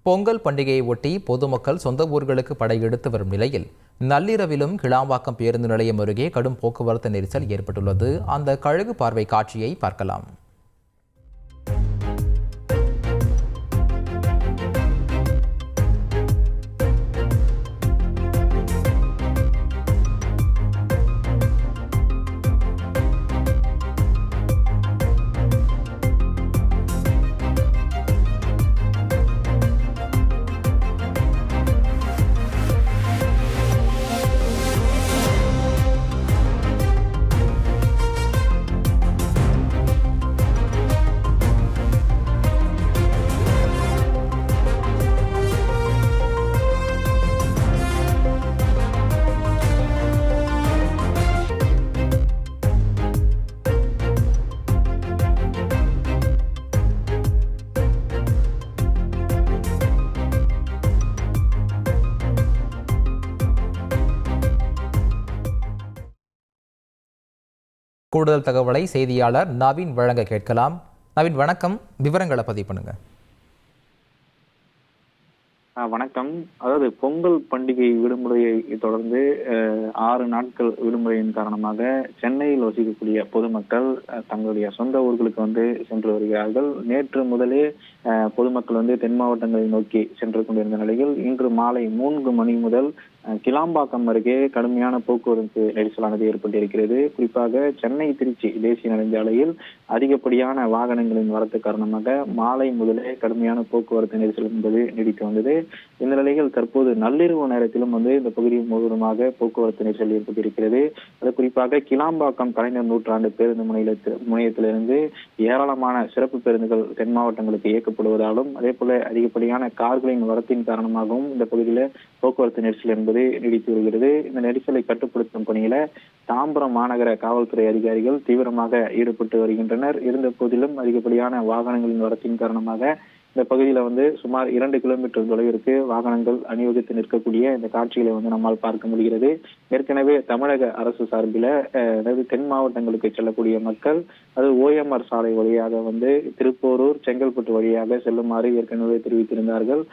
பொங்கல் பண்டிகையை ஒட்டி பொதுமக்கள் சொந்த ஊர்களுக்கு படையெடுத்து வரும் நிலையில் நள்ளிரவிலும் கிளாம்பாக்கம் பேருந்து நிலையம் அருகே கடும் போக்குவரத்து நெரிசல் ஏற்பட்டுள்ளது. அந்த கழுகு பார்வை காட்சியை பார்க்கலாம். கூடுதல் தகவலை செய்தியாளர் நவீன் வழங்க கேட்கலாம். நவீன், வணக்கம். விவரங்களை பதிவு பண்ணுங்க. வணக்கம். அதாவது பொங்கல் பண்டிகை விடுமுறையை தொடர்ந்து 6 நாட்கள் விடுமுறையின் காரணமாக சென்னையில் வசிக்கக்கூடிய பொதுமக்கள் தங்களுடைய சொந்த ஊர்களுக்கு சென்று வருகிறார்கள். நேற்று முதலே பொதுமக்கள் தென் மாவட்டங்களை நோக்கி சென்று கொண்டிருந்த நிலையில் இன்று மாலை 3 மணி முதல் கிளாம்பாக்கம் அருகே கடுமையான போக்குவரத்து நெரிசலானது ஏற்பட்டிருக்கிறது. குறிப்பாக சென்னை திருச்சி தேசிய நெடுஞ்சாலையில் அதிகப்படியான வாகனங்களின் வரத்து காரணமாக மாலை முதலே கடுமையான போக்குவரத்து நெரிசல் என்பது நீடித்து வந்தது. இந்த நிலையில் தற்போது நள்ளிரவு நேரத்திலும் இந்த பகுதி முழுவதுமாக போக்குவரத்து நெரிசல் ஏற்பட்டிருக்கிறது. அது குறிப்பாக கிளாம்பாக்கம் கலைஞர் நூற்றாண்டு பேருந்து முனையத்திலிருந்து ஏராளமான சிறப்பு பேருந்துகள் தென் மாவட்டங்களுக்கு இயக்கப்படுவதாலும் அதே போல அதிகப்படியான கார்களின் வரத்தின் காரணமாகவும் இந்த பகுதியில் போக்குவரத்து நெரிசல் என்பது நீடித்து வருகிறது. இந்த நெரிசலை கட்டுப்படுத்தும் பணியில தாம்பரம் மாநகர காவல்துறை அதிகாரிகள் தீவிரமாக ஈடுபட்டு வருகின்றனர். இருந்த போதிலும் அதிகப்படியான வாகனங்களின் வரத்தின் காரணமாக இந்த பகுதியில சுமார் 2 கிலோமீட்டர் தொலைவிற்கு வாகனங்கள் அணிவகுத்து நிற்கக்கூடிய இந்த காட்சிகளை நம்மால் பார்க்க முடிகிறது. ஏற்கனவே தமிழக அரசு சார்பில் அதாவது தென் மாவட்டங்களுக்கு செல்லக்கூடிய மக்கள் அது OMR சாலை வழியாக திருப்போரூர் செங்கல்பட்டு வழியாக செல்லுமாறு ஏற்கனவே தெரிவித்திருந்தார்கள்.